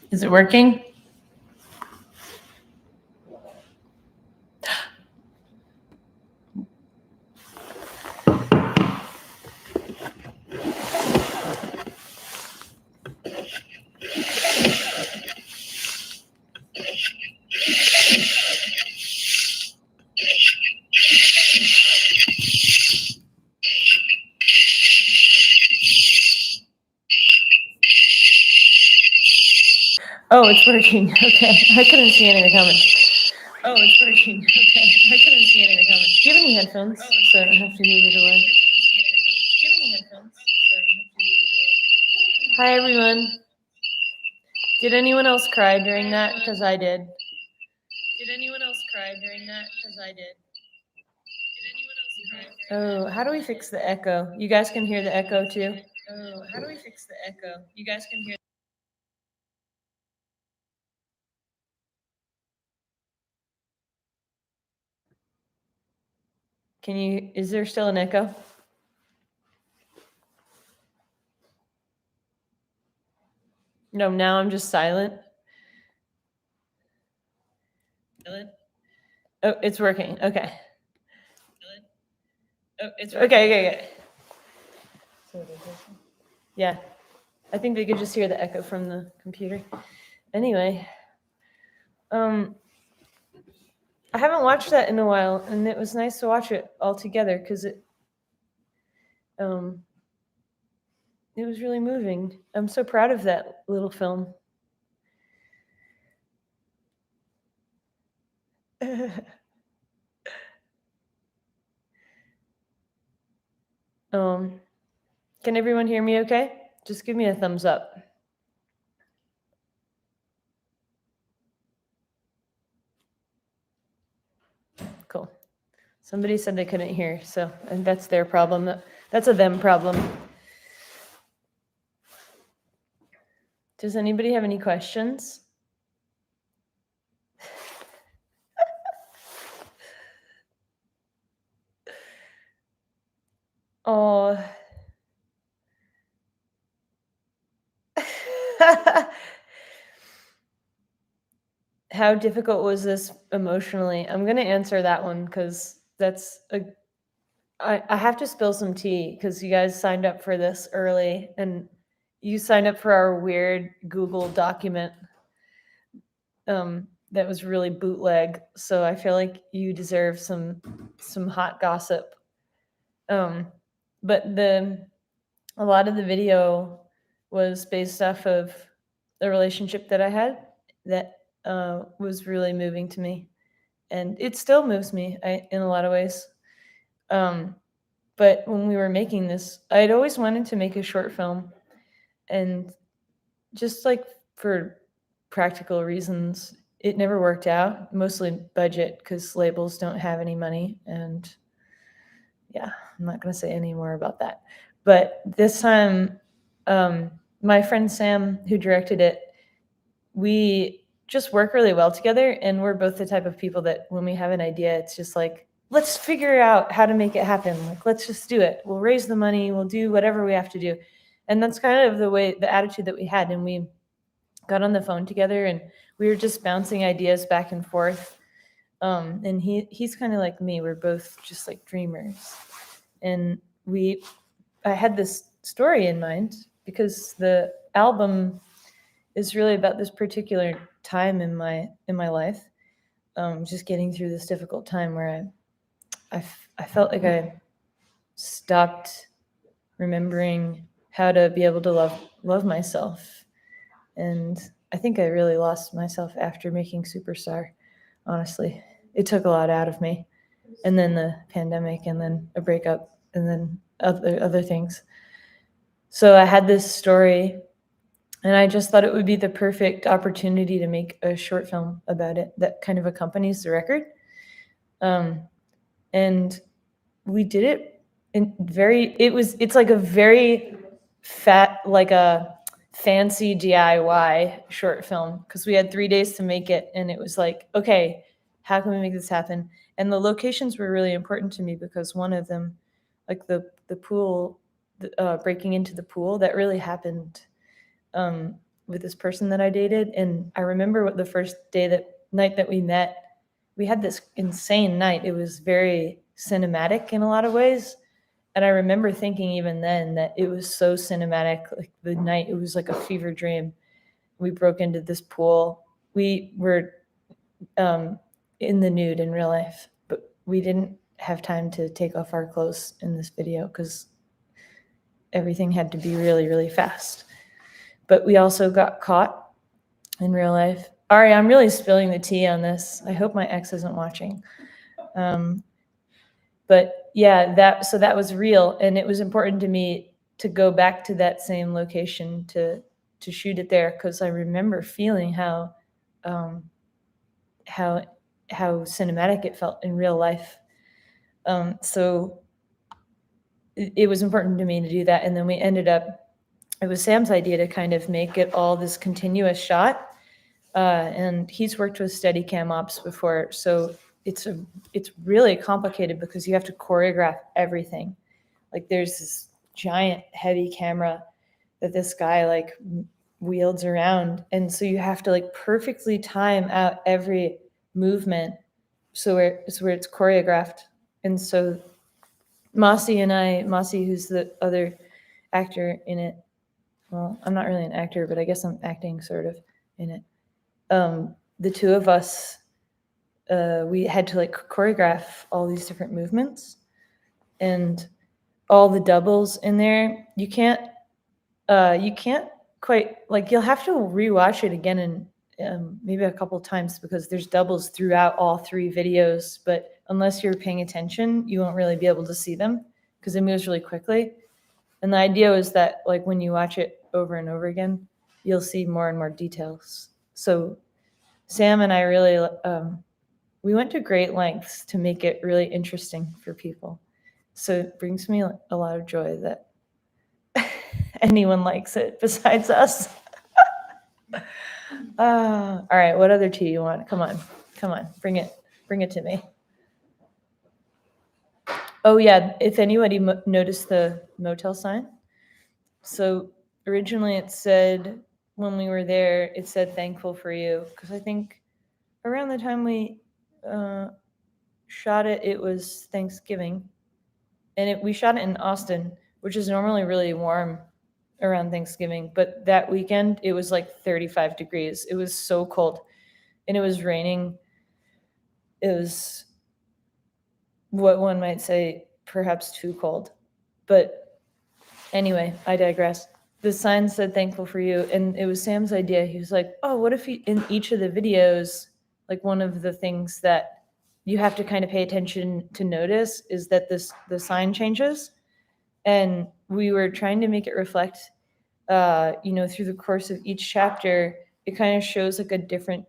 Is it working? Oh, it's working. Okay. I couldn't see any of the comments. Oh, it's working. Okay. I couldn't see any of the comments. Do you have any headphones? So I don't have to hear the delay. Hi, everyone. Did anyone else cry during that? Because I did. Did anyone else cry during that? Because I did. Oh, how do we fix the echo? You guys can hear the echo too? Oh, how do we fix the echo? You guys can hear. Can you, is there still an echo? No, now I'm just silent. Oh, it's working. Okay. Oh, it's working. Okay. Yeah. I think they could just hear the echo from the computer. Anyway, I haven't watched that in a while, and it was nice to watch it all together because it was really moving. I'm so proud of that little film. Can everyone hear me okay? Just give me a thumbs up. Cool. Somebody said they couldn't hear, so and that's their problem. That's a them problem. Does anybody have any questions? Oh. How difficult was this emotionally? I'm going to answer that one because I have to spill some tea because you guys signed up for this early and you signed up for our weird Google document that was really bootleg. So I feel like you deserve some hot gossip. But a lot of the video was based off of the relationship that I had that was really moving to me, and it still moves me in a lot of ways. But when we were making this, I'd always wanted to make a short film, and just like for practical reasons, it never worked out. Mostly budget because labels don't have any money, and yeah, I'm not going to say any more about that. But this time, my friend Sam, who directed it, we just work really well together. And we're both the type of people that when we have an idea, it's just like, let's figure out how to make it happen. Like, let's just do it. We'll raise the money. We'll do whatever we have to do. And that's kind of the attitude that we had. And we got on the phone together and we were just bouncing ideas back and forth. And he's kind of like me. We're both just like dreamers. And I had this story in mind because the album is really about this particular time in my life, just getting through this difficult time where I felt like I stopped remembering how to be able to love myself, and I think I really lost myself after making Superstar. Honestly, it took a lot out of me, and then the pandemic, and then a breakup, and then other things. So I had this story, and I just thought it would be the perfect opportunity to make a short film about it that kind of accompanies the record. And we did it it's like a very like a fancy DIY short film because we had 3 days to make it. And it was like, okay, how can we make this happen? And the locations were really important to me because one of them, like the pool, breaking into the pool, that really happened. with this person that I dated, and I remember what the first night that we met, we had this insane night. It was very cinematic in a lot of ways. And I remember thinking even then that it was so cinematic, like the night, it was like a fever dream. We broke into this pool. We were in the nude in real life, but we didn't have time to take off our clothes in this video because everything had to be really, really fast. But we also got caught in real life. Ari, I'm really spilling the tea on this. I hope my ex isn't watching. But yeah, that was real, and it was important to me to go back to that same location to shoot it there because I remember feeling how how cinematic it felt in real life. So it was important to me to do that, and then we ended up. It was Sam's idea to kind of make it all this continuous shot, and he's worked with Steadicam ops before, so it's really complicated because you have to choreograph everything. Like there's this giant heavy camera that this guy like wields around, and so you have to like perfectly time out every movement so where it's choreographed. And so Mossy, who's the other actor in it, well, I'm not really an actor, but I guess I'm acting sort of in it. The two of us, we had to like choreograph all these different movements, and all the doubles in there. You can't quite, like, you'll have to rewatch it again and maybe a couple times because there's doubles throughout all three videos. But unless you're paying attention, you won't really be able to see them because it moves really quickly. And the idea was that like when you watch it over and over again, you'll see more and more details. So Sam and I really we went to great lengths to make it really interesting for people. So it brings me a lot of joy that anyone likes it besides us. All right, what other tea you want? Come on, bring it to me. Oh yeah, if anybody noticed the motel sign. So originally it said, when we were there, it said thankful for you, because I think around the time we shot it, it was Thanksgiving, and we shot it in Austin, which is normally really warm around Thanksgiving, but that weekend it was like 35 degrees. It was so cold, and it was raining. It was what one might say perhaps too cold. But anyway, I digress. The sign said thankful for you, and it was Sam's idea. He was like, oh, what if in each of the videos, like one of the things that you have to kind of pay attention to notice is that the sign changes. And we were trying to make it reflect, through the course of each chapter, it kind of shows like a different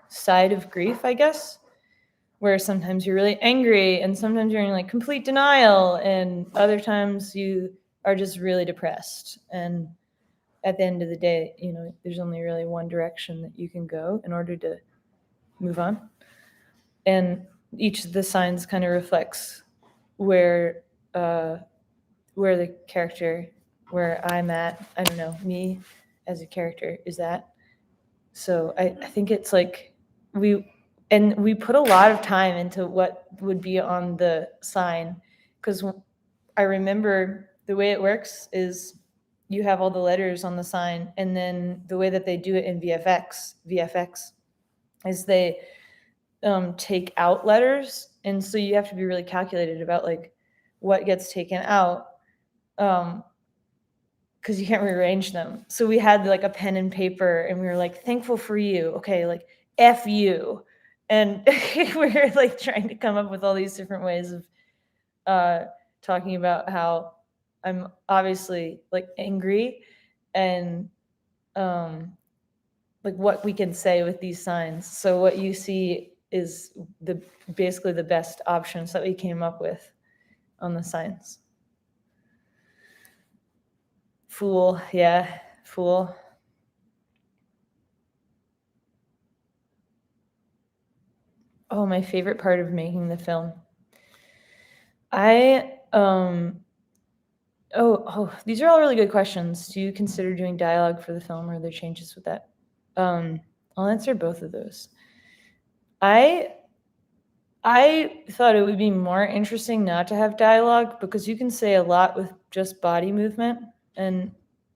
side of grief, I guess, where sometimes you're really angry and sometimes you're in like complete denial and other times you are just really depressed. And at the end of the day, there's only really one direction that you can go in order to move on. And each of the signs kind of reflects where the character, where I'm at, I don't know, me as a character is at. So I think it's like we put a lot of time into what would be on the sign, because I remember the way it works is you have all the letters on the sign, and then the way that they do it in VFX is they take out letters, and so you have to be really calculated about like what gets taken out. Because you can't rearrange them. So we had like a pen and paper, and we were like, thankful for you. Okay, like F you. And we were like trying to come up with all these different ways of talking about how I'm obviously like angry, and like what we can say with these signs. So what you see is basically the best options that we came up with on the signs. Fool, yeah, fool. Oh, my favorite part of making the film. I These are all really good questions. Do you consider doing dialogue for the film, or are there changes with that? I'll answer both of those. I thought it would be more interesting not to have dialogue because you can say a lot with just body movement, and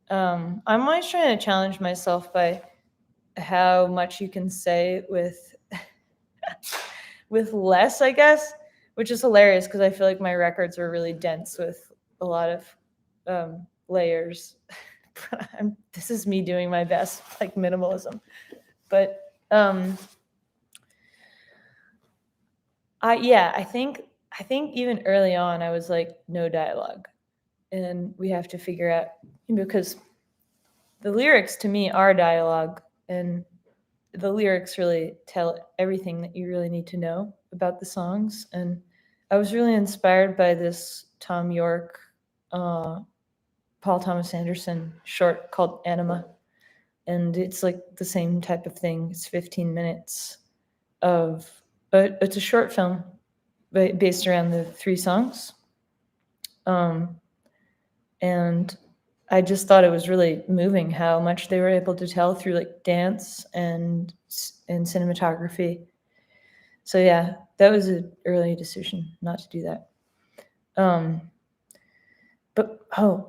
I'm always trying to challenge myself by how much you can say with with less, I guess, which is hilarious because I feel like my records are really dense with a lot of layers. But this is me doing my best, like minimalism. But I think even early on I was like, no dialogue, and we have to figure out, because the lyrics to me are dialogue, and the lyrics really tell everything that you really need to know about the songs. And I was really inspired by this Tom York, Paul Thomas Anderson short called Anima. And it's like the same type of thing. It's 15 minutes of, it's a short film based around the 3 songs. And I just thought it was really moving how much they were able to tell through like dance and cinematography. So yeah, that was an early decision not to do that. But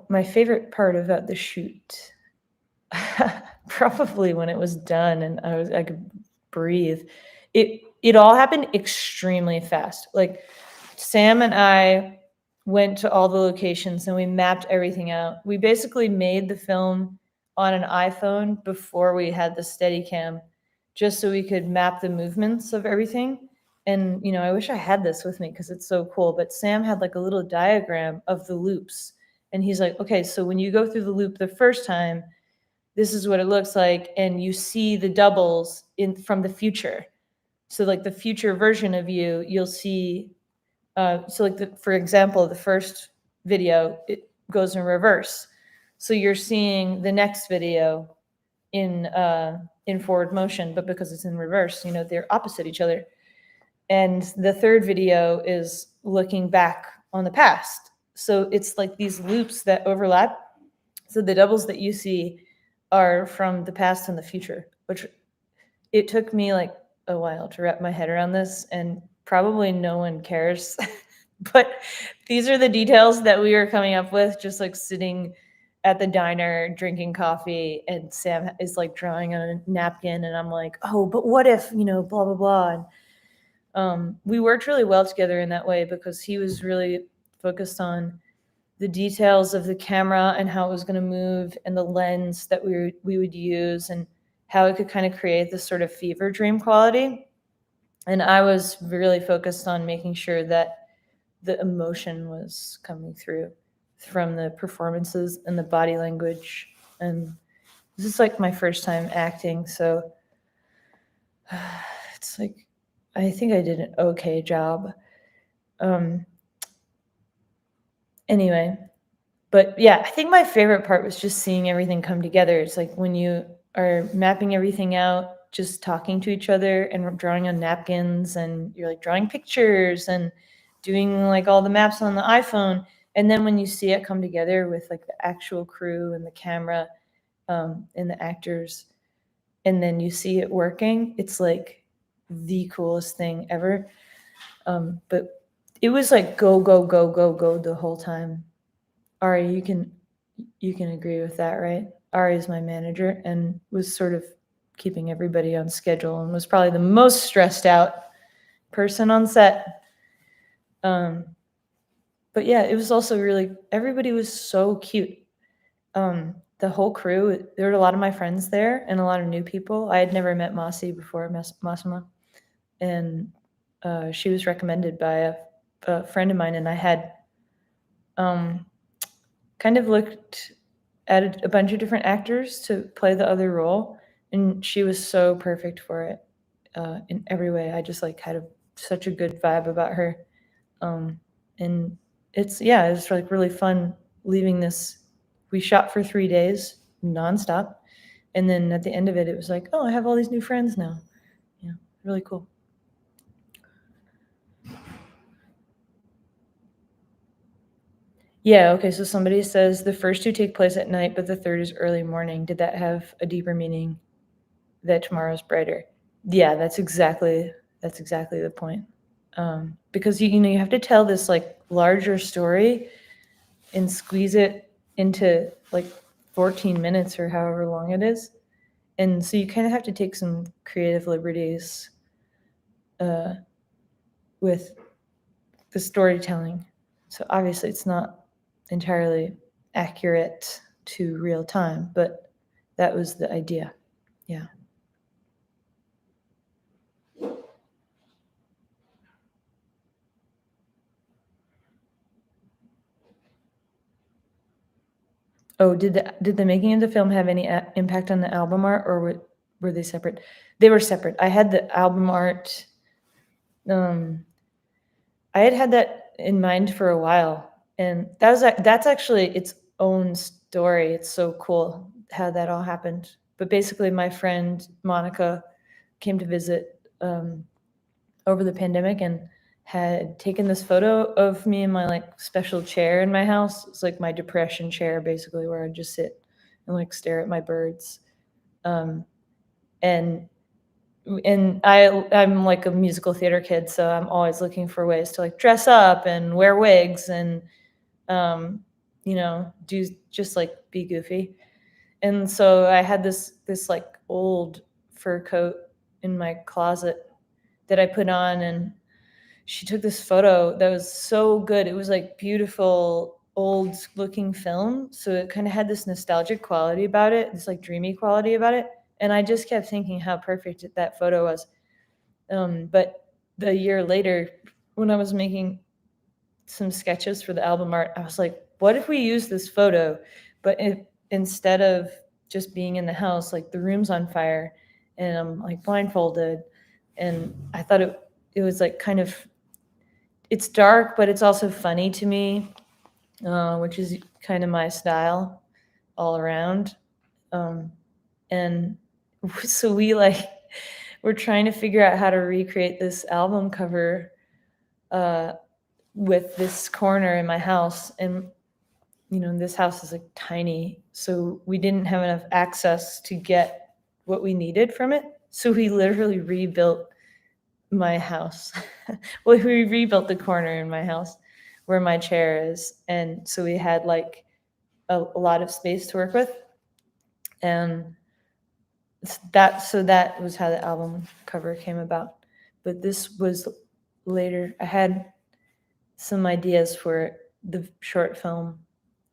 my favorite part about the shoot, probably when it was done and I could breathe. It all happened extremely fast. Like Sam and I went to all the locations and we mapped everything out. We basically made the film on an iPhone before we had the Steadicam, just so we could map the movements of everything. And I wish I had this with me because it's so cool. But Sam had like a little diagram of the loops, and he's like, okay, so when you go through the loop the first time, this is what it looks like, and you see the doubles from the future. So like the future version of you'll see. So like for example, the first video, it goes in reverse. So you're seeing the next video in forward motion, but because it's in reverse, they're opposite each other. And the third video is looking back on the past. So it's like these loops that overlap. So the doubles that you see are from the past and the future, which it took me like a while to wrap my head around this, and probably no one cares. But these are the details that we were coming up with, just like sitting at the diner drinking coffee, and Sam is like drawing on a napkin, and I'm like, oh, but what if, blah, blah, blah. And we worked really well together in that way because he was really focused on the details of the camera and how it was going to move and the lens that we would use and how it could kind of create this sort of fever dream quality. And I was really focused on making sure that the emotion was coming through from the performances and the body language. And this is like my first time acting, so it's like I think I did an okay job. Anyway, but yeah, I think my favorite part was just seeing everything come together. It's like when you are mapping everything out, just talking to each other and drawing on napkins, and you're like drawing pictures and doing like all the maps on the iPhone. And then when you see it come together with like the actual crew and the camera and the actors, and then you see it working, it's like the coolest thing ever. But it was like go, go, go, go, go the whole time. Ari, you can agree with that, right? Ari is my manager and was sort of keeping everybody on schedule and was probably the most stressed out person on set. But yeah, it was also really, everybody was so cute. The whole crew, there were a lot of my friends there and a lot of new people. I had never met Masi before, Masima, and she was recommended by a friend of mine, and I had kind of looked at a bunch of different actors to play the other role, and she was so perfect for it in every way. I just like had such a good vibe about her, and it's like really fun leaving this. We shot for 3 days nonstop, and then at the end of it, it was like, oh, I have all these new friends now. Yeah, really cool. Yeah, okay, so somebody says the first two take place at night, but the third is early morning. Did that have a deeper meaning that tomorrow's brighter? Yeah, that's exactly the point. Because you have to tell this like larger story and squeeze it into like 14 minutes or however long it is. And so you kind of have to take some creative liberties with the storytelling. So obviously it's not entirely accurate to real time, but that was the idea. Yeah. Oh, did the making of the film have any impact on the album art, or were they separate? They were separate. I had the album art. I had that in mind for a while, and that's actually its own story. It's so cool how that all happened. But basically, my friend Monica came to visit over the pandemic and had taken this photo of me in my like special chair in my house. It's like my depression chair, basically, where I just sit and like stare at my birds. Um, and I'm like a musical theater kid, so I'm always looking for ways to like dress up and wear wigs and um, do just like be goofy. And so I had this like old fur coat in my closet that I put on, and she took this photo that was so good. It was like beautiful old looking film, so it kind of had this nostalgic quality about it, this like dreamy quality about it. And I just kept thinking how perfect that photo was. But the year later, when I was making some sketches for the album art, I was like, what if we use this photo, but instead of just being in the house, like the room's on fire and I'm like blindfolded. And I thought it was like kind of, it's dark, but it's also funny to me, which is kind of my style all around. Um, and so we're trying to figure out how to recreate this album cover uh, with this corner in my house. And this house is like tiny, so we didn't have enough access to get what we needed from it. So we literally rebuilt my house. Well, we rebuilt the corner in my house where my chair is, and so we had like a lot of space to work with. And that was how the album cover came about. But this was later. I had some ideas for the short film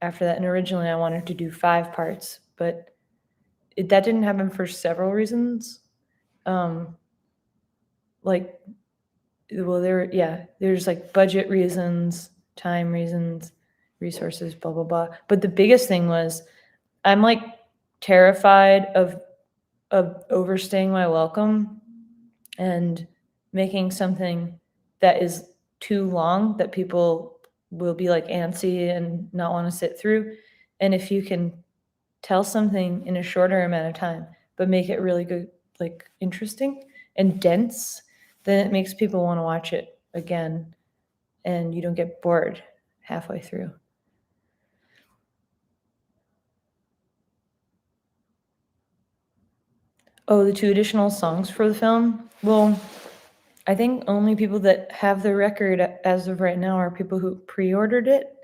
after that, and originally I wanted to do 5 parts, but that didn't happen for several reasons. Um, like, well, there's like budget reasons, time reasons, resources, blah blah blah. But the biggest thing was I'm like terrified of overstaying my welcome and making something that is too long that people will be like antsy and not want to sit through. And if you can tell something in a shorter amount of time, but make it really good, like interesting and dense, then it makes people want to watch it again and you don't get bored halfway through. Oh, the 2 additional songs for the film? Well, I think only people that have the record as of right now are people who pre-ordered it.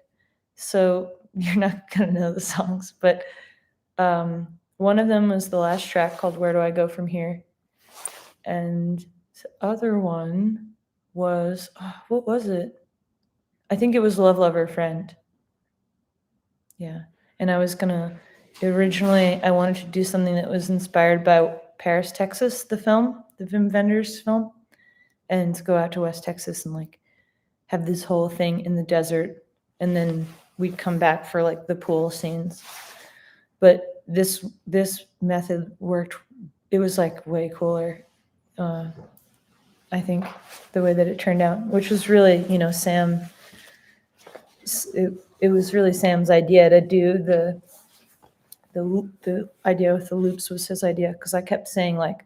So you're not gonna know the songs, but one of them was the last track called "Where Do I Go From Here," and the other one was what was it? I think it was "Love Lover Friend." Yeah, and I was gonna originally I wanted to do something that was inspired by Paris, Texas, the film, the Wim Wenders film, and to go out to West Texas and like have this whole thing in the desert, and then we'd come back for like the pool scenes. But this method worked. It was like way cooler. I think the way that it turned out, which was really Sam. It was really Sam's idea to do the idea with the loops was his idea, because I kept saying like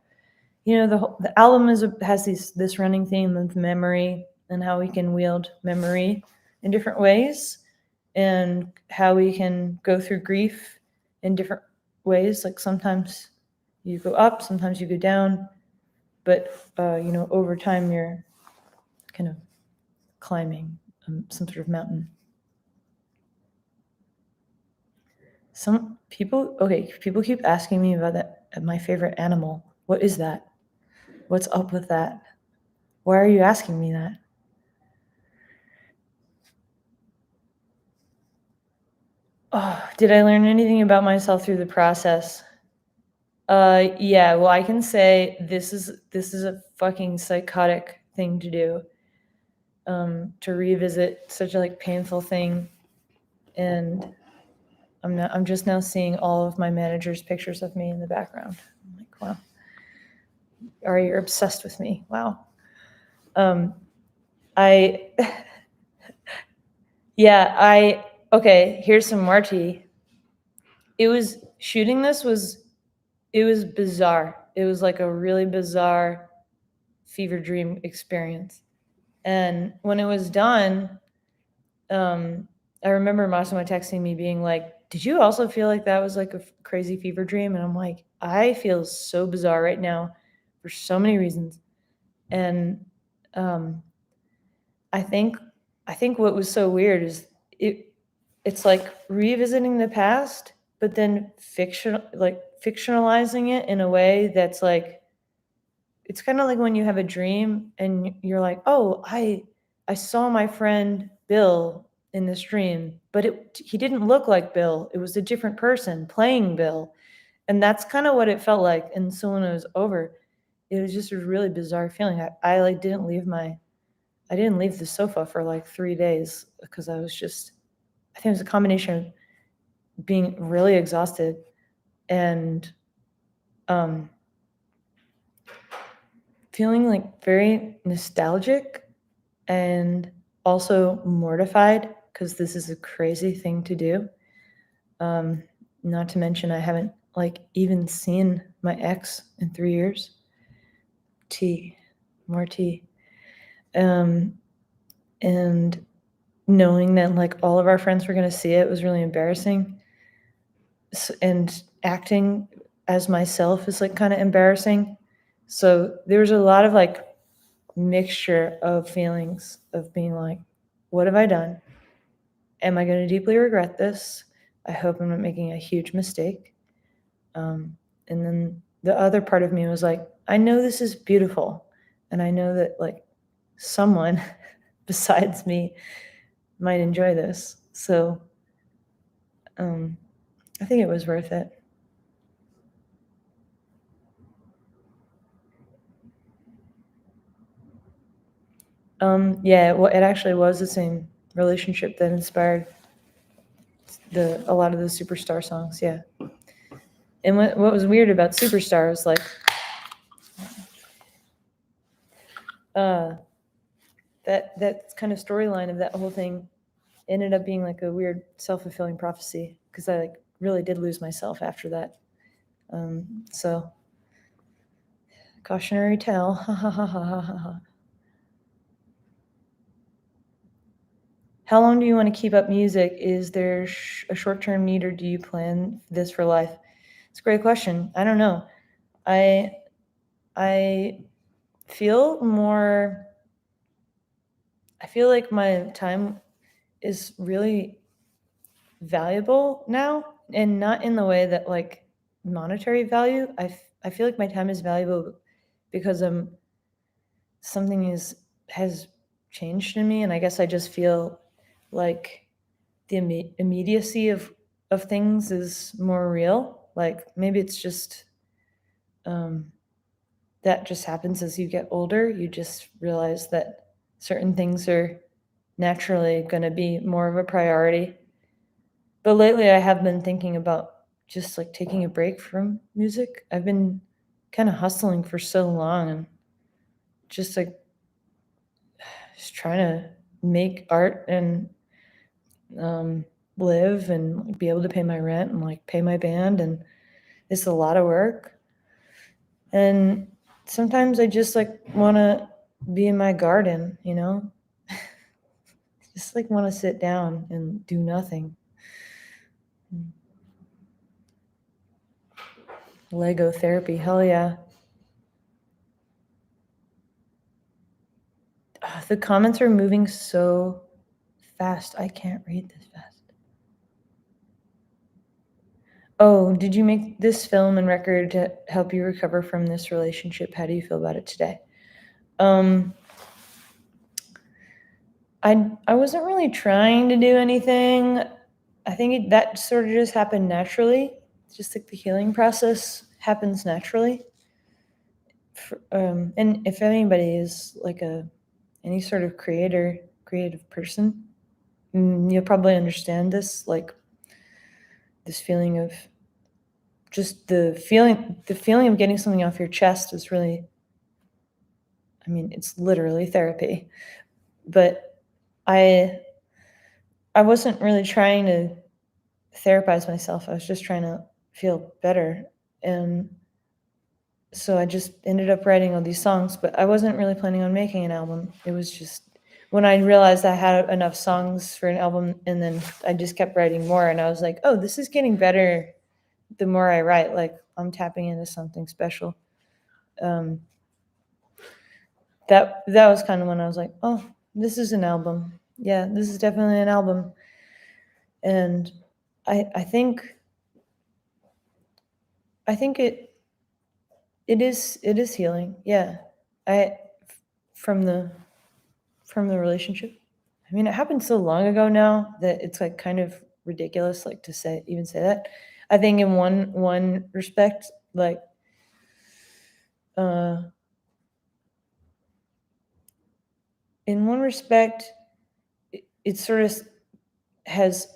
the album has this running theme of memory and how we can wield memory in different ways. and how we can go through grief in different ways. Like sometimes you go up, sometimes you go down, but over time you're kind of climbing some sort of mountain. People keep asking me about that, my favorite animal. What is that? What's up with that? Why are you asking me that? Oh, did I learn anything about myself through the process? Yeah, well, I can say this is a fucking psychotic thing to do. To revisit such a painful thing, and I'm just now seeing all of my manager's pictures of me in the background. I'm like, wow. Ari, you're obsessed with me. Wow. I yeah, okay, here's some more tea. It was bizarre. It was like a really bizarre fever dream experience. And when it was done, I remember Massimo texting me being like, "Did you also feel like that was like a crazy fever dream?" And I'm like, "I feel so bizarre right now for so many reasons." And I think what was so weird is it's like revisiting the past, but then fictionalizing it in a way that's like, it's kind of like when you have a dream and you're like, oh, I saw my friend Bill in this dream, but he didn't look like Bill. It was a different person playing Bill. And that's kind of what it felt like. And so when it was over, it was just a really bizarre feeling. I didn't leave the sofa for like 3 days because I think it was a combination of being really exhausted and feeling like very nostalgic and also mortified because this is a crazy thing to do. Not to mention I haven't even seen my ex in 3 years. More tea. And knowing that all of our friends were going to see it was really embarrassing. And acting as myself is kind of embarrassing. So there was a lot of mixture of feelings of being like, what have I done? Am I going to deeply regret this? I hope I'm not making a huge mistake. And then the other part of me was like, I know this is beautiful. And I know that someone besides me might enjoy this. So I think it was worth it. Yeah, well, it actually was the same relationship that inspired a lot of the Superstar songs. Yeah. And what was weird about Superstar was that kind of storyline of that whole thing ended up being a weird self-fulfilling prophecy because I really did lose myself after that. So cautionary tale. How long do you want to keep up music? Is there a short-term need, or do you plan this for life? It's a great question. I don't know. I feel more. I feel like my time is really valuable now, and not in the way that monetary value. I feel like my time is valuable because something has changed in me, and I guess I just feel like the immediacy of things is more real. Maybe it's just that just happens as you get older. You just realize that certain things are naturally going to be more of a priority. But lately I have been thinking about just taking a break from music. I've been kind of hustling for so long and just just trying to make art and live and be able to pay my rent and pay my band, and it's a lot of work. And sometimes I just want to be in my garden, Just like want to sit down and do nothing. Lego therapy, hell yeah. The comments are moving so fast. I can't read this fast. Oh, did you make this film and record to help you recover from this relationship? How do you feel about it today? I wasn't really trying to do anything. I think that sort of just happened naturally. Just like the healing process happens naturally. And if anybody is like any sort of creative person, you'll probably understand this, like this feeling of just the feeling of getting something off your chest is really, I mean, it's literally therapy. But I wasn't really trying to therapize myself. I was just trying to feel better. And so I just ended up writing all these songs, but I wasn't really planning on making an album. It was just when I realized I had enough songs for an album, and then I just kept writing more, and I was like, oh, this is getting better the more I write. Like, I'm tapping into something special. That was kind of when I was like, oh, this is an album. Yeah, this is definitely an album. And I think it is healing. Yeah. I from the relationship. I mean, it happened so long ago now that it's like kind of ridiculous, like to say that. I think in one respect, like in one respect, it sort of has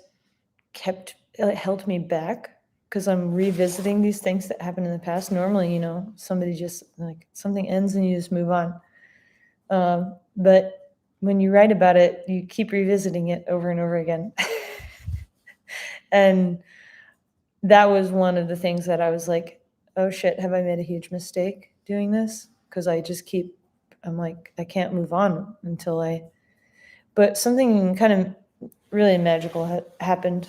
held me back because I'm revisiting these things that happened in the past. Normally, somebody just like something ends and you just move on. But when you write about it, you keep revisiting it over and over again. And that was one of the things that I was like, oh shit, have I made a huge mistake doing this? Because I'm like, I can't move on but something kind of really magical happened.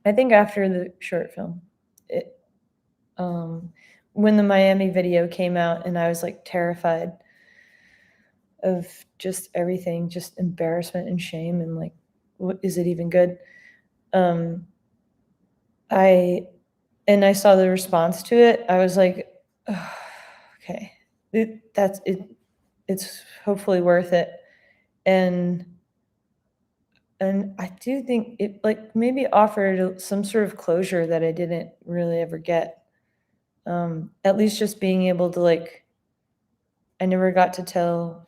I think after the short film, when the Miami video came out and I was like terrified of just everything, just embarrassment and shame and like, what is it even good? I saw the response to it. I was like, oh, okay, it's hopefully worth it. And I do think it like maybe offered some sort of closure that I didn't really ever get. At least just being able to like, I never got to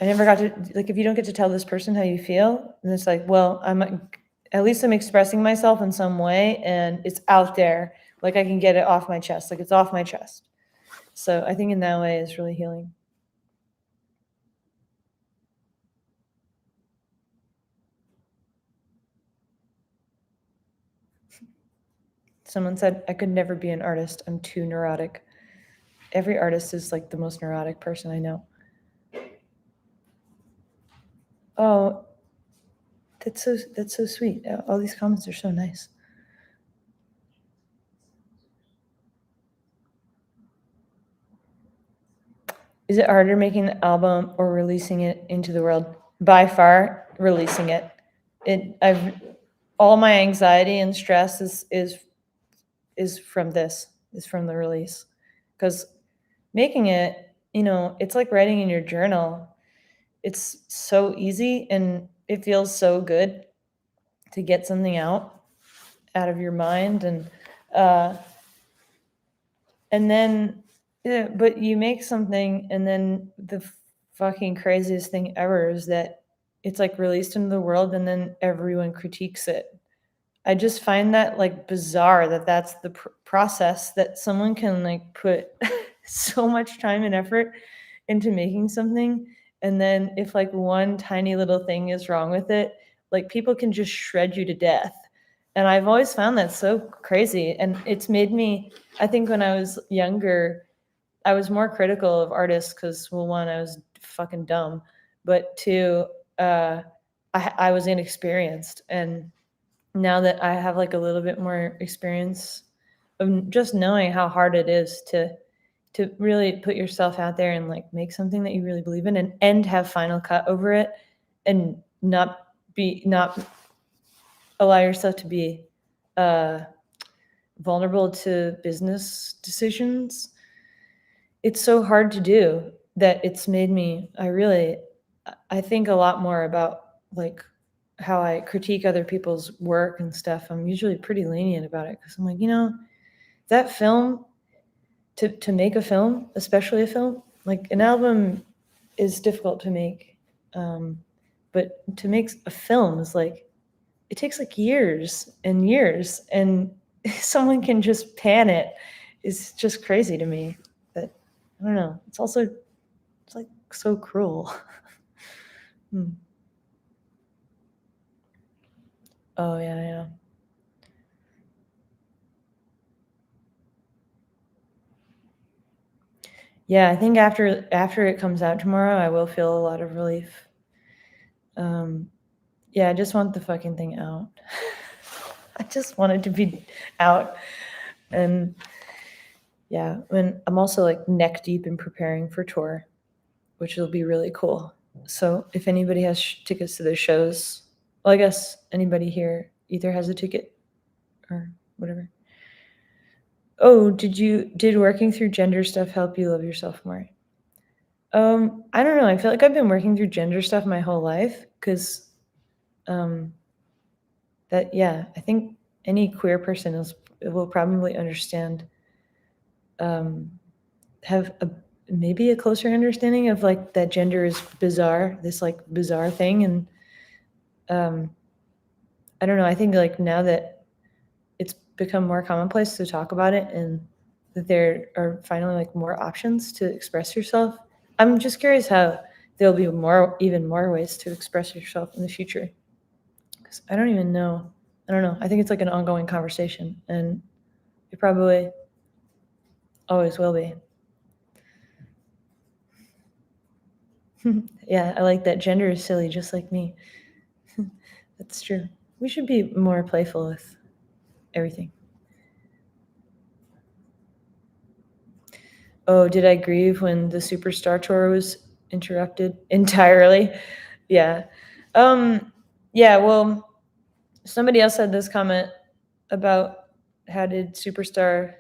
like, if you don't get to tell this person how you feel, and it's like, well, at least I'm expressing myself in some way and it's out there. Like I can get it off my chest. Like it's off my chest. So I think in that way it's really healing. Someone said, I could never be an artist. I'm too neurotic. Every artist is like the most neurotic person I know. Oh, that's so sweet. All these comments are so nice. Is it harder making the album or releasing it into the world? By far, releasing it. All my anxiety and stress is from the release. Because making it, it's like writing in your journal. It's so easy and it feels so good to get something out of your mind and then yeah, but you make something and then the fucking craziest thing ever is that it's like released into the world and then everyone critiques it. I just find that like bizarre that that's the process that someone can like put so much time and effort into making something, and then if like one tiny little thing is wrong with it, like people can just shred you to death. And I've always found that so crazy, and it's made me, I think when I was younger, I was more critical of artists because, well, one, I was fucking dumb, but two, I was inexperienced, and now that I have like a little bit more experience of just knowing how hard it is to really put yourself out there and like make something that you really believe in, and have final cut over it, and not allow yourself to be vulnerable to business decisions. It's so hard to do that it's made me, I think a lot more about like how I critique other people's work and stuff. I'm usually pretty lenient about it because I'm like, that film, to make a film, especially a film, like an album is difficult to make. But to make a film is like, it takes like years and years, and someone can just pan it. It's just crazy to me. But I don't know. It's like so cruel. Hmm. Oh yeah, yeah. Yeah, I think after it comes out tomorrow, I will feel a lot of relief. Yeah, I just want the fucking thing out. I just want it to be out. And yeah, and I'm also like neck deep in preparing for tour, which will be really cool. So if anybody has tickets to the shows, well, I guess anybody here either has a ticket or whatever. Oh, did working through gender stuff help you love yourself more? I don't know. I feel like I've been working through gender stuff my whole life because I think any queer person will probably understand, have maybe a closer understanding of like that gender is bizarre, this like bizarre thing. And I don't know. I think like now that it's become more commonplace to talk about it, and that there are finally like more options to express yourself, I'm just curious how there'll be even more ways to express yourself in the future. Because I don't even know. I don't know. I think it's like an ongoing conversation, and it probably always will be. Yeah, I like that. Gender is silly, just like me. That's true. We should be more playful with everything. Oh, did I grieve when the Superstar tour was interrupted entirely? Yeah. Yeah, well, somebody else had this comment about how did Superstar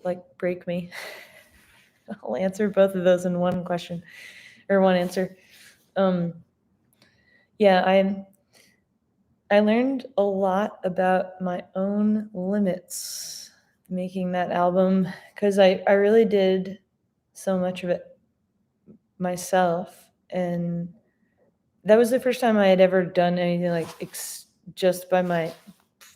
like break me? I'll answer both of those in one question or one answer. Yeah, I learned a lot about my own limits making that album because I really did so much of it myself, and that was the first time I had ever done anything like just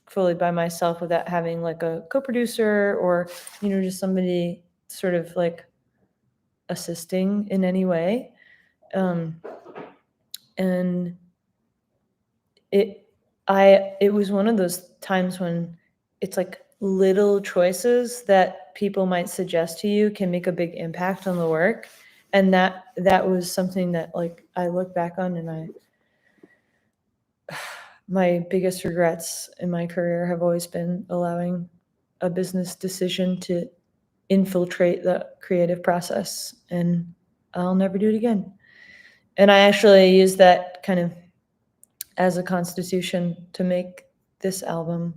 fully by myself without having like a co-producer or just somebody sort of like assisting in any way. And it was one of those times when it's like little choices that people might suggest to you can make a big impact on the work. And that was something that like I look back on, and my biggest regrets in my career have always been allowing a business decision to infiltrate the creative process, and I'll never do it again. And I actually used that kind of as a constitution to make this album.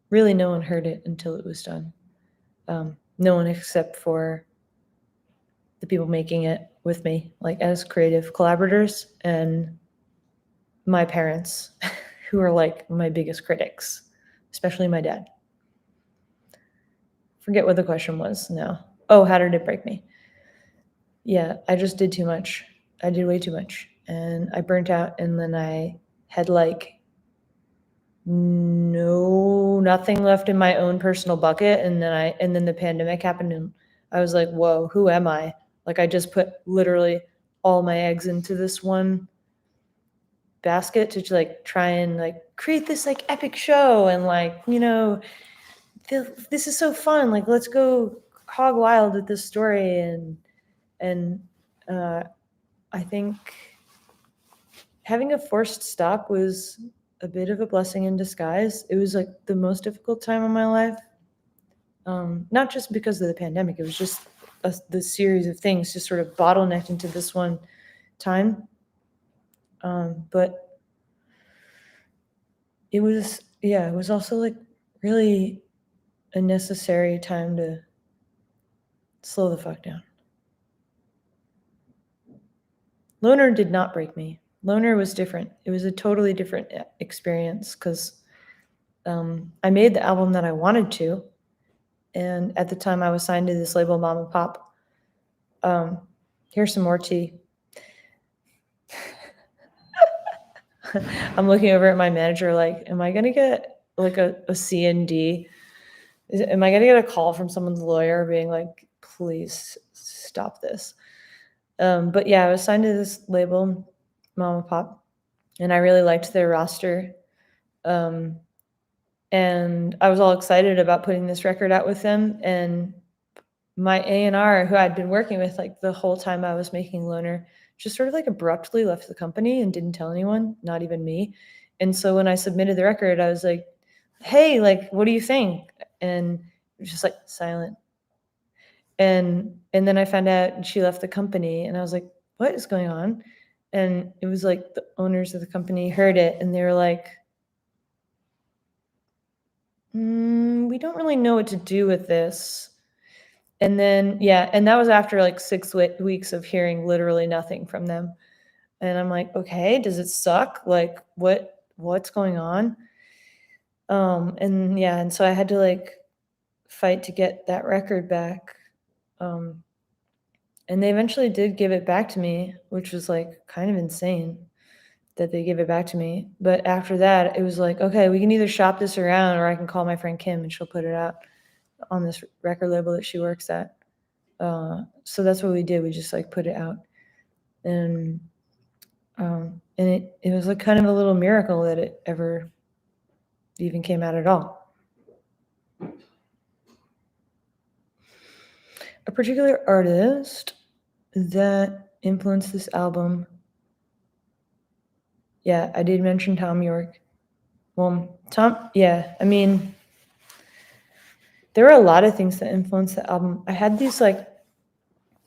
Really, no one heard it until it was done. No one except for the people making it with me, like as creative collaborators, and my parents, who are like my biggest critics, especially my dad. Forget what the question was now. Oh, how did it break me? Yeah, I just did too much. I did way too much. And I burnt out, and then I had like nothing left in my own personal bucket. And then the pandemic happened, and I was like, whoa, who am I? Like I just put literally all my eggs into this one basket to like try and like create this like epic show, and like, this is so fun. Like, let's go hog wild with this story. And I think having a forced stop was a bit of a blessing in disguise. It was like the most difficult time of my life. Not just because of the pandemic, it was just the series of things just sort of bottlenecked into this one time. But it was also like really a necessary time to slow the fuck down. Loner did not break me. Loner was different. It was a totally different experience because I made the album that I wanted to. And at the time I was signed to this label, Mom and Pop. Here's some more tea. I'm looking over at my manager like, am I going to get like a C&D? Am I going to get a call from someone's lawyer being like, please stop this? But yeah, I was signed to this label, Mom and Pop, and I really liked their roster. And I was all excited about putting this record out with them. And my A&R, who I'd been working with like the whole time I was making Loner, just sort of like abruptly left the company and didn't tell anyone, not even me. And so when I submitted the record, I was like, hey, like, what do you think? And it was just like silent. And then I found out she left the company, and I was like, what is going on? And it was like the owners of the company heard it, and they were like, we don't really know what to do with this. And then, yeah, and that was after like 6 weeks of hearing literally nothing from them. And I'm like, okay, does it suck? Like, what's going on? And yeah, and so I had to like fight to get that record back. And they eventually did give it back to me, which was like kind of insane that they gave it back to me. But after that, it was like, okay, we can either shop this around or I can call my friend Kim and she'll put it out on this record label that she works at. So that's what we did. We just like put it out. And it was like kind of a little miracle that it ever even came out at all. A particular artist that influenced this album. Yeah, I did mention Tom York. Well, I mean, there were a lot of things that influenced the album. I had these like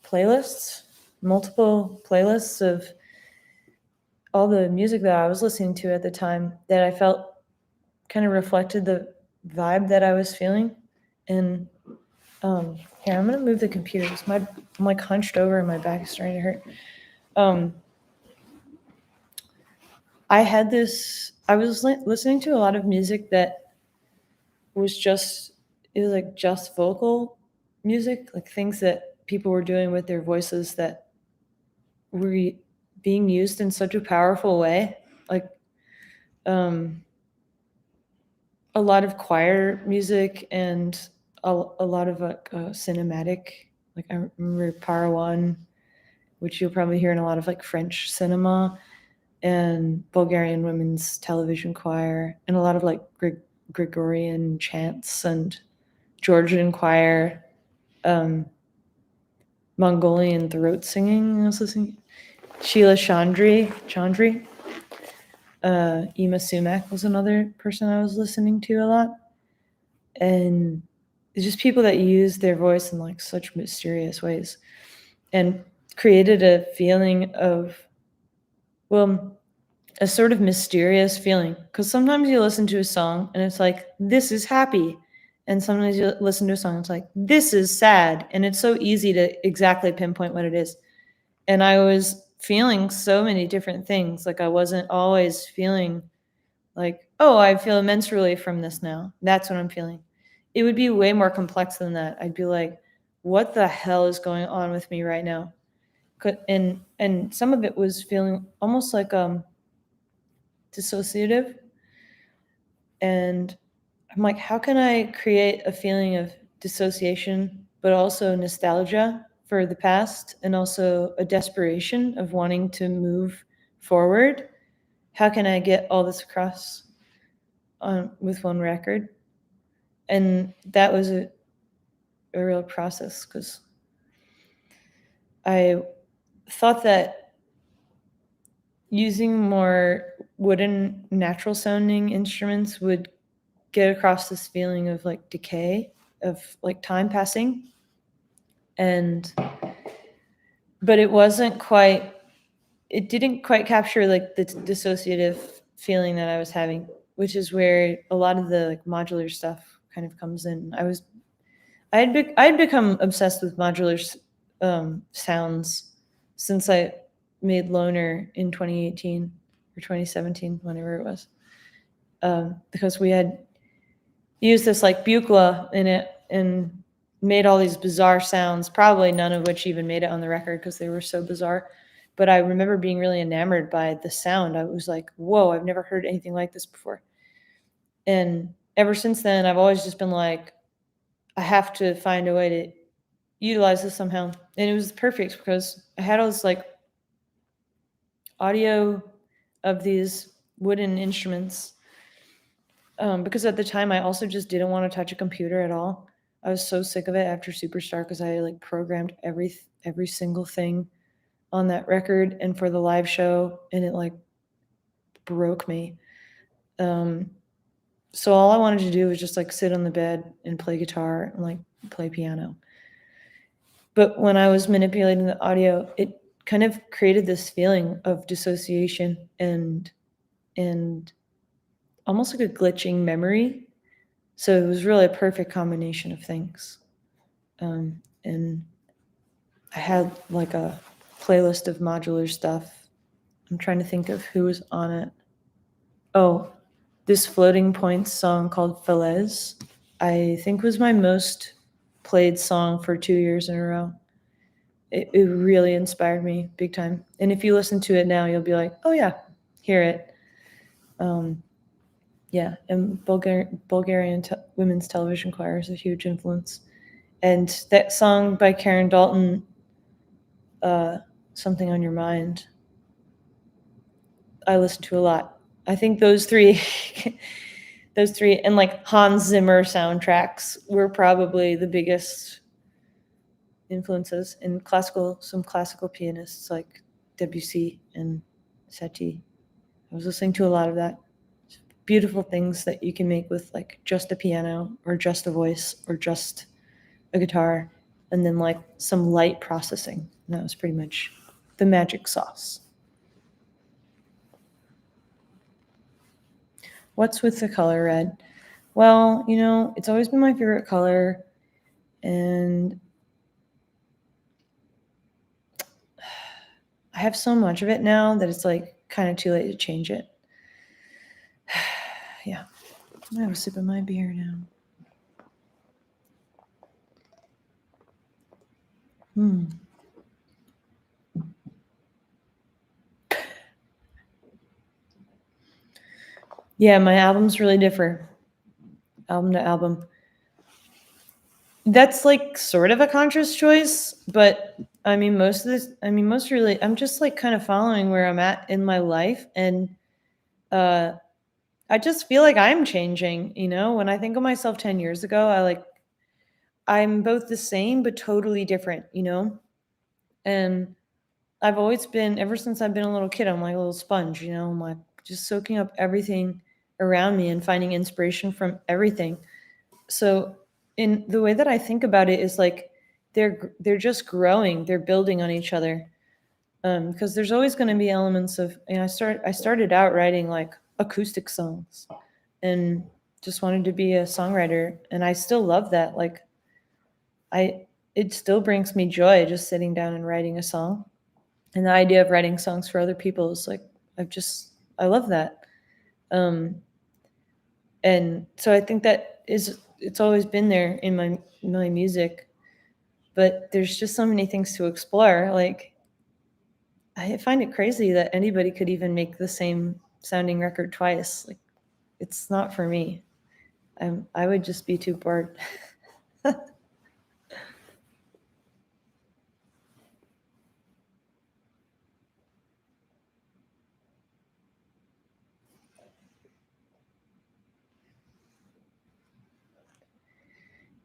playlists, multiple playlists of all the music that I was listening to at the time that I felt kind of reflected the vibe that I was feeling. And here, I'm gonna move the computer because I'm like hunched over and my back is starting to hurt. I was listening to a lot of music that was just vocal music, like things that people were doing with their voices that were being used in such a powerful way. Like a lot of choir music and a lot of like cinematic. Like I remember Parawan, which you'll probably hear in a lot of like French cinema, and Bulgarian women's television choir, and a lot of like Gregorian chants and Georgian choir, Mongolian throat singing. I was listening. Sheila Chandri. Ema Sumac was another person I was listening to a lot. And it's just people that use their voice in like such mysterious ways and created a feeling of, well, a sort of mysterious feeling. Because sometimes you listen to a song and it's like, this is happy. And sometimes you listen to a song and it's like, this is sad. And it's so easy to exactly pinpoint what it is. And I was feeling so many different things. Like I wasn't always feeling like, oh, I feel immense relief from this now. That's what I'm feeling. It would be way more complex than that. I'd be like, what the hell is going on with me right now? And some of it was feeling almost like dissociative. And I'm like, how can I create a feeling of dissociation, but also nostalgia for the past and also a desperation of wanting to move forward? How can I get all this across with one record? And that was a real process because I thought that, using more wooden, natural sounding instruments would get across this feeling of like decay, of like time passing. But it didn't quite capture like the dissociative feeling that I was having, which is where a lot of the like modular stuff kind of comes in. I had become obsessed with modular sounds since I made Loner in 2018 or 2017, whenever it was, because we had used this like buchla in it and made all these bizarre sounds, probably none of which even made it on the record because they were so bizarre. But I remember being really enamored by the sound. I was like, whoa, I've never heard anything like this before. And ever since then, I've always just been like, I have to find a way to utilize this somehow. And it was perfect because I had all this like audio of these wooden instruments. Because at the time I also just didn't want to touch a computer at all. I was so sick of it after Superstar because I like programmed every single thing on that record and for the live show, and it like broke me. So all I wanted to do was just like sit on the bed and play guitar and like play piano. But when I was manipulating the audio, it kind of created this feeling of dissociation and almost like a glitching memory. So it was really a perfect combination of things. And I had like a playlist of modular stuff. I'm trying to think of who was on it. Oh, this Floating Points song called Falaise, I think was my most played song for 2 years in a row. It really inspired me big time. And if you listen to it now, you'll be like, oh yeah, hear it. Yeah, and Bulgarian women's television choir is a huge influence. And that song by Karen Dalton, Something on Your Mind, I listen to a lot. I think those three, those three, and like Hans Zimmer soundtracks were probably the biggest influences in some classical pianists like Debussy and Satie. I was listening to a lot of that. Beautiful things that you can make with like just a piano or just a voice or just a guitar, and then like some light processing. And that was pretty much the magic sauce. What's with the color red? Well, it's always been my favorite color, and I have so much of it now that it's like kind of too late to change it. Yeah, I'm gonna have a sip of my beer now. Yeah, my albums really differ, album to album. That's like sort of a conscious choice, but I mean, most really, I'm just like kind of following where I'm at in my life, and I just feel like I'm changing. When I think of myself 10 years ago, I'm both the same but totally different. And I've always been, ever since I've been a little kid, I'm like a little sponge. I'm like just soaking up everything around me and finding inspiration from everything. So in the way that I think about it is like they're just growing, they're building on each other. Because there's always going to be elements of, I started out writing like acoustic songs and just wanted to be a songwriter, and I still love that. Like it still brings me joy just sitting down and writing a song. And the idea of writing songs for other people is like I love that. And so I think it's always been there in my music, but there's just so many things to explore. Like I find it crazy that anybody could even make the same sounding record twice. Like it's not for me. I would just be too bored.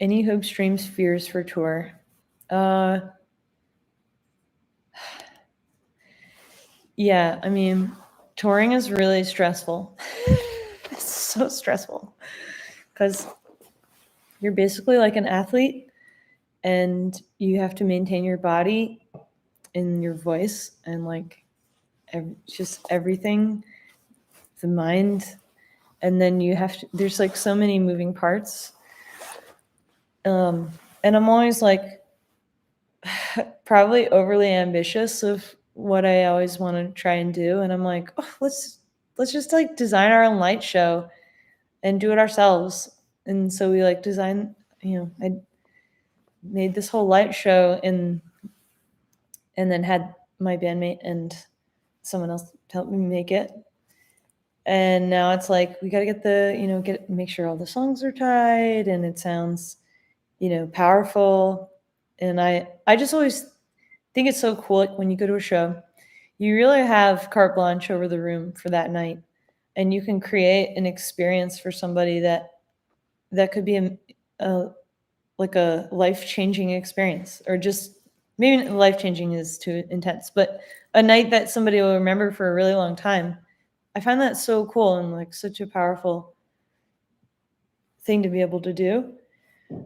Any hopes, dreams, fears for tour? Uh, Yeah, I mean, touring is really stressful. It's so stressful because you're basically like an athlete and you have to maintain your body and your voice and like just everything, the mind. And then you have to, there's like so many moving parts. And I'm always like probably overly ambitious of what I always want to try and do. And I'm like, oh, let's just like design our own light show and do it ourselves. And so we like design, I made this whole light show and then had my bandmate and someone else help me make it. And now it's like we got to get make sure all the songs are tight and it sounds, powerful. And I just always think it's so cool, like when you go to a show, you really have carte blanche over the room for that night, and you can create an experience for somebody that could be a like a life-changing experience, or just maybe life-changing is too intense, but a night that somebody will remember for a really long time. I find that so cool and like such a powerful thing to be able to do.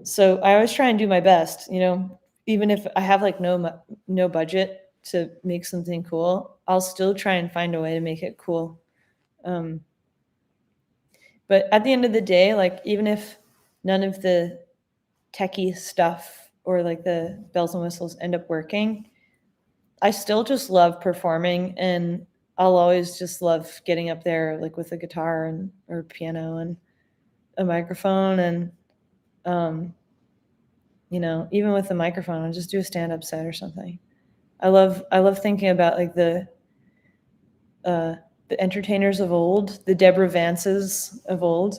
So I always try and do my best, even if I have like no budget to make something cool, I'll still try and find a way to make it cool. Um, but at the end of the day, like even if none of the techie stuff or like the bells and whistles end up working, I still just love performing, and I'll always just love getting up there like with a guitar and or piano and a microphone and um, even with the microphone, I'll just do a stand-up set or something. I love thinking about like uh, the entertainers of old, the Deborah Vances of old,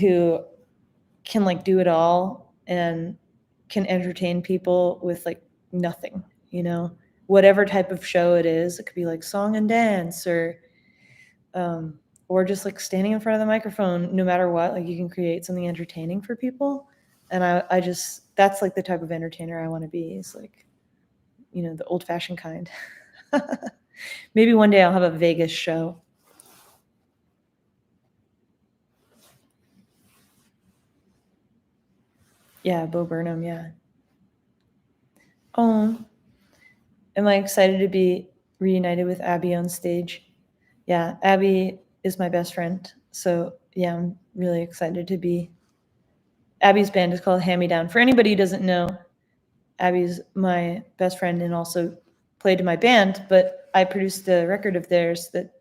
who can like do it all and can entertain people with like nothing, whatever type of show it is. It could be like song and dance um, or just like standing in front of the microphone. No matter what, like you can create something entertaining for people. And I just, that's like the type of entertainer I want to be, is like, the old fashioned kind. Maybe one day I'll have a Vegas show. Yeah, Bo Burnham, yeah. Oh, am I excited to be reunited with Abby on stage? Yeah, Abby is my best friend. So, yeah, I'm really excited to be. Abby's band is called Hand Me Down. For anybody who doesn't know, Abby's my best friend and also played in my band, but I produced a record of theirs that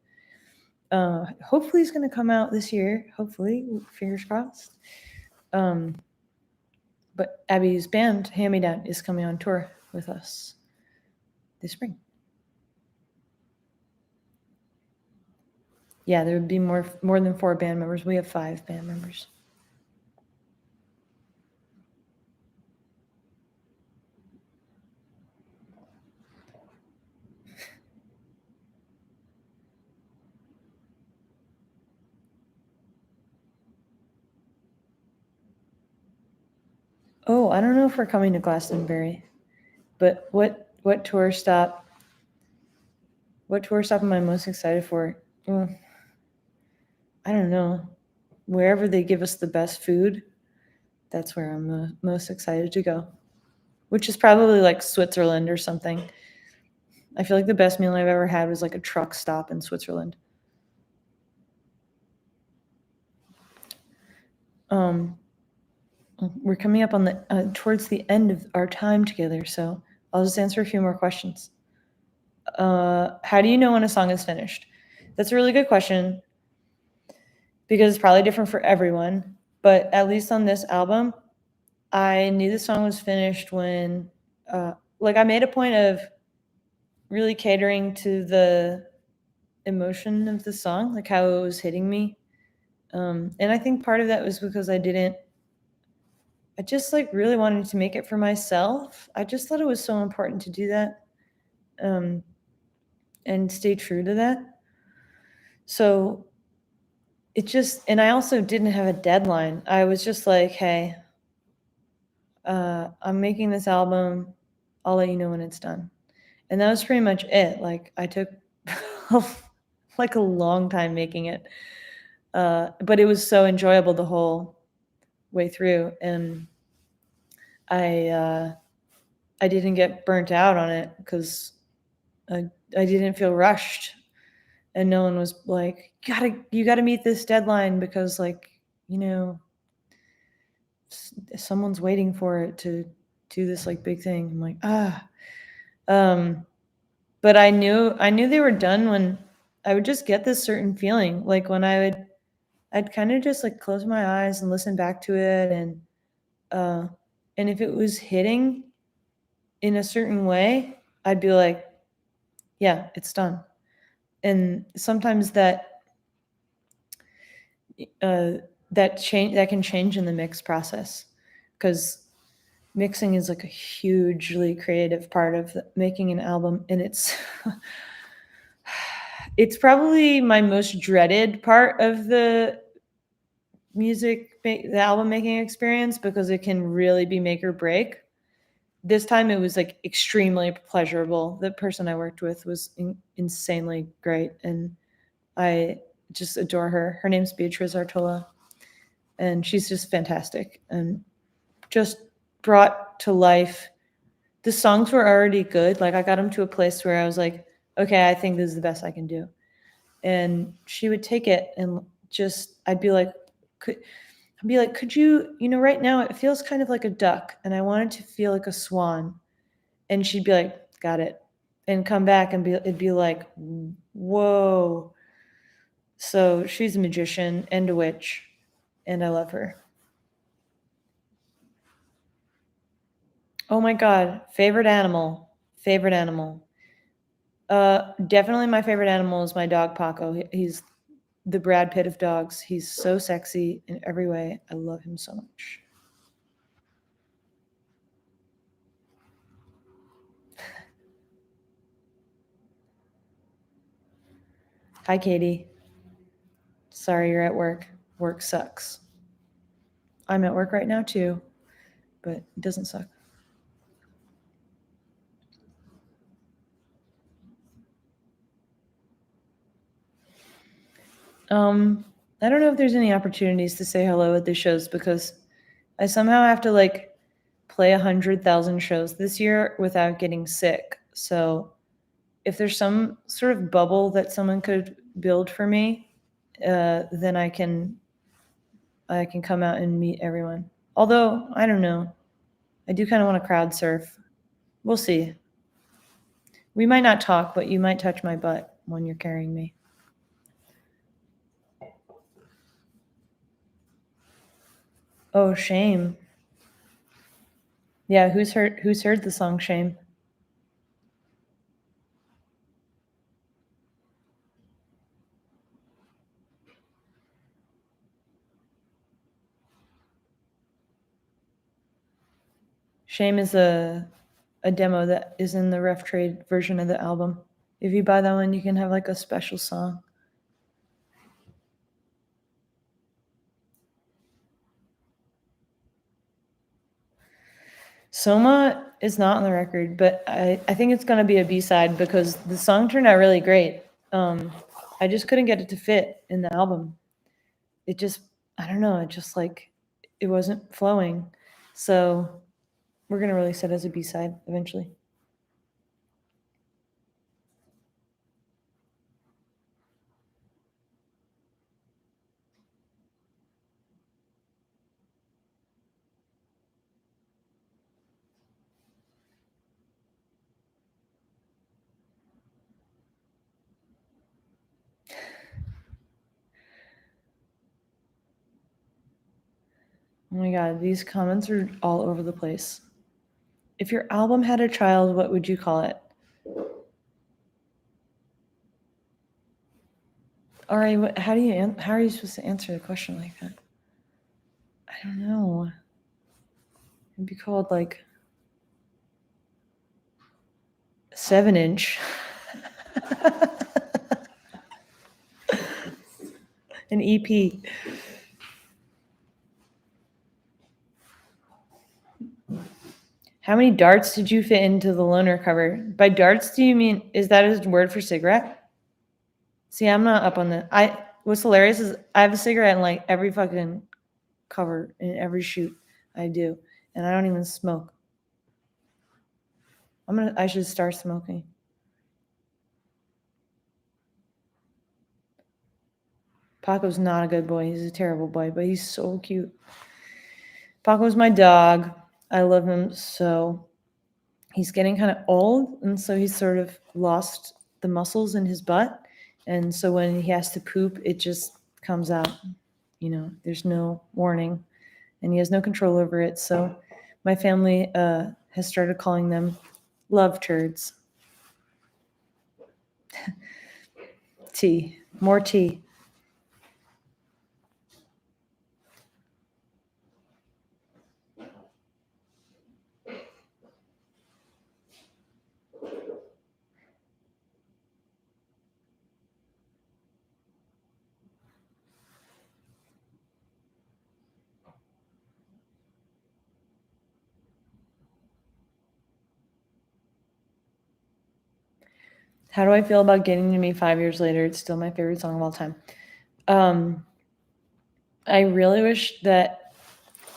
hopefully is going to come out this year. Hopefully, fingers crossed. But Abby's band, Hand Me Down, is coming on tour with us this spring. Yeah, there would be more than 4 band members. We have 5 band members. Oh, I don't know if we're coming to Glastonbury, but what tour stop? What tour stop am I most excited for? I don't know. Wherever they give us the best food, that's where I'm the most excited to go. Which is probably like Switzerland or something. I feel like the best meal I've ever had was like a truck stop in Switzerland. We're coming up on the towards the end of our time together, so I'll just answer a few more questions. How do you know when a song is finished? That's a really good question because it's probably different for everyone. But at least on this album, I knew the song was finished when, like, I made a point of really catering to the emotion of the song, like how it was hitting me. And I think part of that was because I just like really wanted to make it for myself. I just thought it was so important to do that, and stay true to that. So it just, and I also didn't have a deadline. I was just like, hey, I'm making this album. I'll let you know when it's done. And that was pretty much it. Like I took like a long time making it. But it was so enjoyable the whole way through, and I I didn't get burnt out on it because I didn't feel rushed, and no one was like, you gotta meet this deadline because like you know someone's waiting for it to do this like big thing. I'm like um, but I knew they were done when I would just get this certain feeling, like when I'd kind of just like close my eyes and listen back to it, uh, and if it was hitting in a certain way, I'd be like, yeah, it's done. And sometimes uh, that can change in the mix process because mixing is like a hugely creative part of making an album, and it's probably my most dreaded part of the the album making experience because it can really be make or break. This time it was like extremely pleasurable. The person I worked with was insanely great, and I just adore her. Her name's Beatrice Artola, and she's just fantastic and just brought to life. The songs were already good. Like I got them to a place where I was like, okay, I think this is the best I can do. And she would take it and just, I'd be like, could you, right now it feels kind of like a duck and I want it to feel like a swan. And she'd be like, got it. And come back and it'd be like, whoa. So she's a magician and a witch, and I love her. Oh my God. Favorite animal. Favorite animal. Definitely my favorite animal is my dog Paco. He's the Brad Pitt of dogs. He's so sexy in every way. I love him so much. Hi, Katie. Sorry you're at work. Work sucks. I'm at work right now too, but it doesn't suck. I don't know if there's any opportunities to say hello at the shows because I somehow have to like play 100,000 shows this year without getting sick. So if there's some sort of bubble that someone could build for me, then I can come out and meet everyone. Although I don't know, I do kind of want to crowd surf. We'll see. We might not talk, but you might touch my butt when you're carrying me. Oh, shame. Yeah, who's heard the song Shame? Shame is a demo that is in the Rough Trade version of the album. If you buy that one, you can have like a special song. Soma is not on the record, but I think it's gonna be a B-side because the song turned out really great. I just couldn't get it to fit in the album. It just, I don't know, it just like it wasn't flowing. So we're gonna release it as a B-side eventually. Oh my God, these comments are all over the place. If your album had a child, what would you call it? All right, how are you supposed to answer a question like that? I don't know. It'd be called like 7-inch. An EP. How many darts did you fit into the loner cover? By darts, do you mean, is that a word for cigarette? See, I'm not up on the. What's hilarious is I have a cigarette in like every fucking cover in every shoot I do, and I don't even smoke. I should start smoking. Paco's not a good boy. He's a terrible boy, but he's so cute. Paco's my dog. I love him so. He's getting kind of old, and so he's sort of lost the muscles in his butt. And so when he has to poop, it just comes out. There's no warning, and he has no control over it. So my family has started calling them love turds. Tea. More tea. How do I feel about Getting to Me 5 years later? It's still my favorite song of all time. I really wish that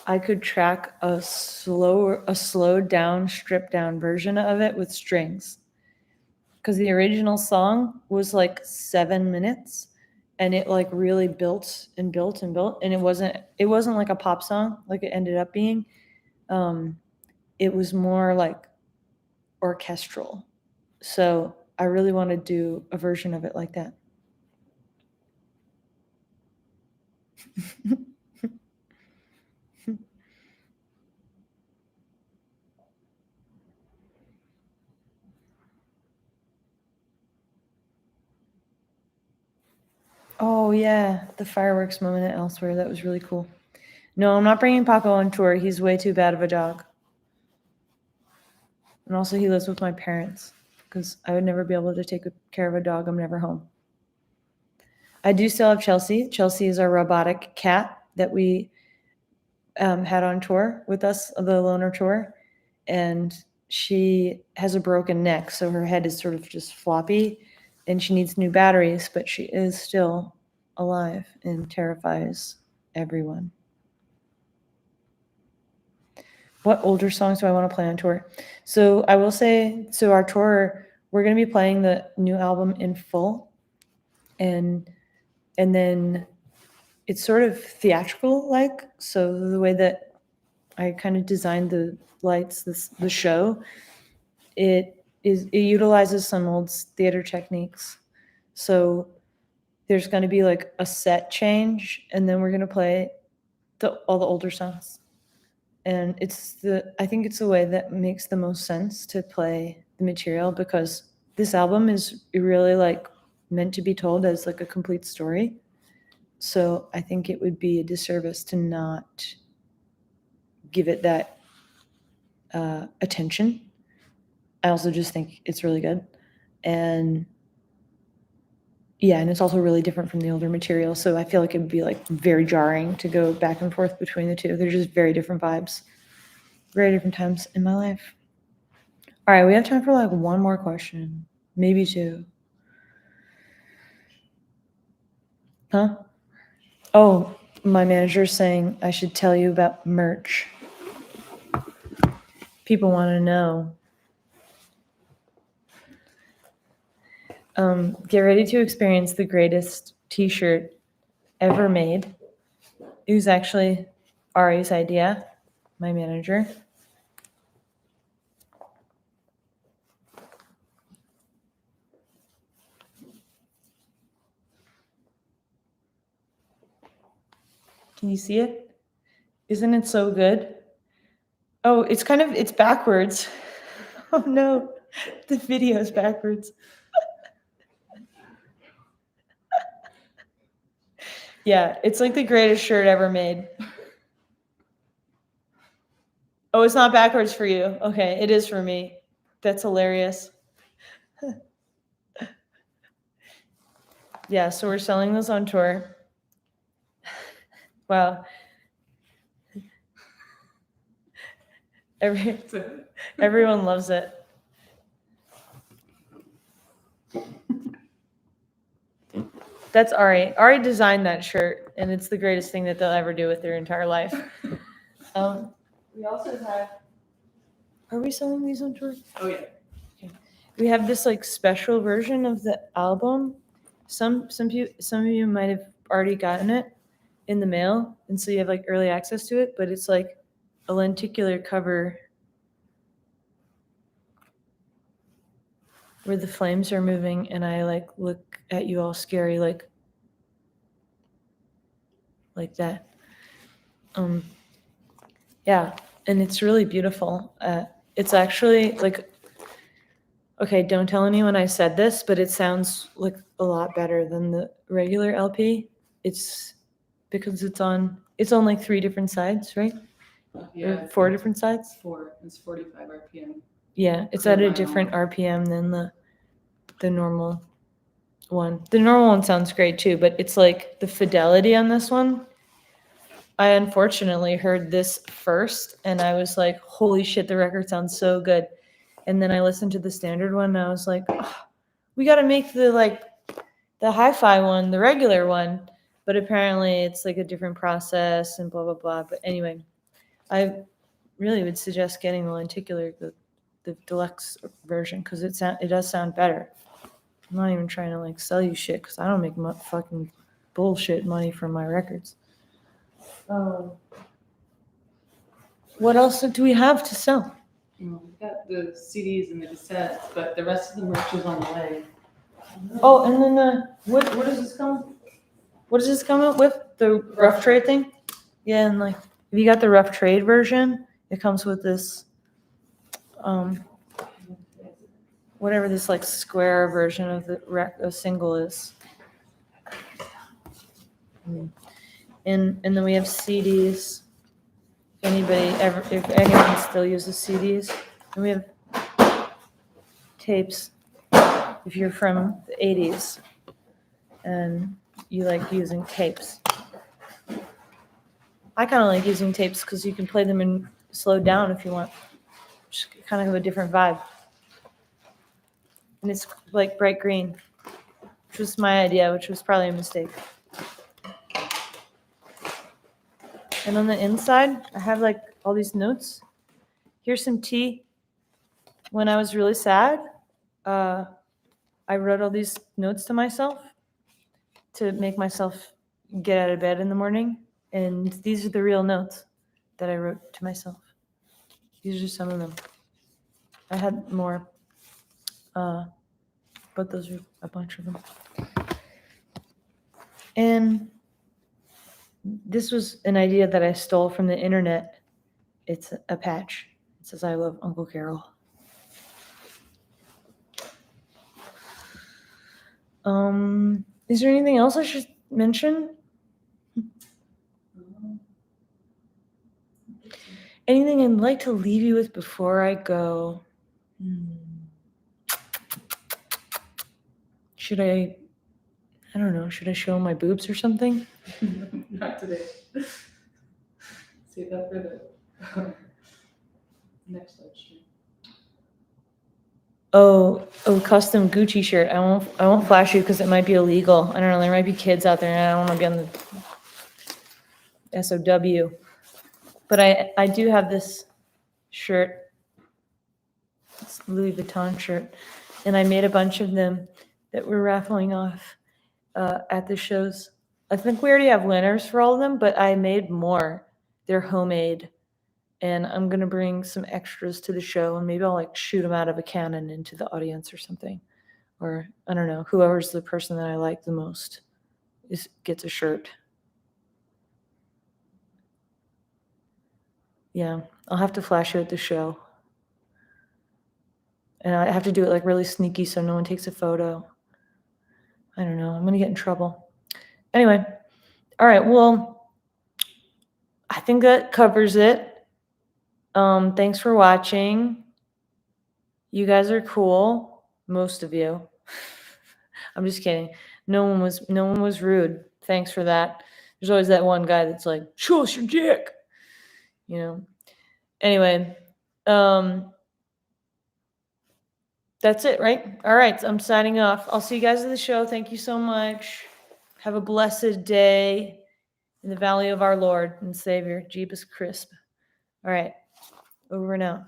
I could track a slowed down, stripped down version of it with strings. Because the original song was like 7 minutes, and it like really built and built and built, and it wasn't like a pop song like it ended up being. It was more like orchestral. So I really want to do a version of it like that. Oh yeah, the fireworks moment at Elsewhere, that was really cool. No, I'm not bringing Paco on tour. He's way too bad of a dog. And also he lives with my parents because I would never be able to take care of a dog. I'm never home. I do still have Chelsea. Chelsea is our robotic cat that we had on tour with us, the loner tour. And she has a broken neck, so her head is sort of just floppy, and she needs new batteries, but she is still alive and terrifies everyone. What older songs do I want to play on tour? So I will say, our tour, we're going to be playing the new album in full, and then it's sort of theatrical like. So the way that I kind of designed the lights, the show, it utilizes some old theater techniques. So there's going to be like a set change, and then we're going to play all the older songs. And I think it's the way that makes the most sense to play the material, because this album is really like meant to be told as like a complete story. So I think it would be a disservice to not give it that attention. I also just think it's really good. And yeah, and it's also really different from the older material. So I feel like it would be like very jarring to go back and forth between the two. They're just very different vibes, very different times in my life. All right, we have time for like one more question, maybe two. Huh? Oh, my manager's saying I should tell you about merch. People want to know. Get ready to experience the greatest t-shirt ever made. It was actually Ari's idea, my manager. Can you see it? Isn't it so good? Oh, it's backwards. Oh no, the video's backwards. Yeah, it's like the greatest shirt ever made. Oh, it's not backwards for you. Okay, it is for me. That's hilarious. Yeah, so we're selling those on tour. Wow. Everyone loves it. That's Ari. Ari designed that shirt, and it's the greatest thing that they'll ever do with their entire life. We also have. Are we selling these on tour? Oh, yeah. Okay. We have this like special version of the album. Some of you might have already gotten it in the mail, and so you have like early access to it. But it's like a lenticular cover where the flames are moving, and I like look at you all scary, like that. Yeah, and it's really beautiful. It's actually like, okay, don't tell anyone I said this, but it sounds like a lot better than the regular LP. It's because it's on like 3 different sides, right? Yeah. Or 4 different sides? 4. It's 45 RPM. Yeah, it's Clear at a vinyl. different RPM than the normal one. The normal one sounds great too, but it's like the fidelity on this one. I unfortunately heard this first, and I was like, holy shit, the record sounds so good. And then I listened to the standard one, and I was like, oh, we got to make the hi-fi one, the regular one. But apparently it's like a different process and blah, blah, blah. But anyway, I really would suggest getting the lenticular, the deluxe version, because it does sound better. I'm not even trying to like sell you shit, because I don't make fucking bullshit money from my records. What else do we have to sell? We've got the CDs and the cassettes, but the rest of the merch is on the way. Oh, and then what does this come? What does this come up with? The rough trade thing? Yeah, and like if you got the rough trade version, it comes with this, whatever this like square version of the single is. And then we have CDs. If anyone still uses CDs, and we have tapes. If you're from the 80s and you like using tapes. I kind of like using tapes because you can play them in slowed down if you want. Just kind of have a different vibe. And it's like bright green, which was my idea, which was probably a mistake. And on the inside, I have like all these notes. Here's some tea. When I was really sad, I wrote all these notes to myself to make myself get out of bed in the morning. And these are the real notes that I wrote to myself. These are some of them. I had more, but those are a bunch of them. And this was an idea that I stole from the internet. It's a patch. It says, "I love Uncle Carol." Is there anything else I should mention? Anything I'd like to leave you with before I go? Should I don't know, should I show my boobs or something? Not today. Save that for the next live stream. Oh, custom Gucci shirt. I won't flash you because it might be illegal. I don't know, there might be kids out there and I don't want to be on the SOW. But I do have this shirt. It's Louis Vuitton shirt. And I made a bunch of them that we're raffling off at the shows. I think we already have winners for all of them, but I made more. They're homemade. And I'm going to bring some extras to the show, and maybe I'll like shoot them out of a cannon into the audience or something. Or I don't know, whoever's the person that I like the most gets a shirt. Yeah, I'll have to flash you at the show. And I have to do it like really sneaky so no one takes a photo. I don't know, I'm going to get in trouble. Anyway, all right, well, I think that covers it. Thanks for watching. You guys are cool, most of you. I'm just kidding. No one was rude. Thanks for that. There's always that one guy that's like, "Show us your dick," you know. Anyway, that's it, right? All right, I'm signing off. I'll see you guys at the show. Thank you so much. Have a blessed day in the valley of our Lord and Savior, Jeebus Crisp. All right, over and out.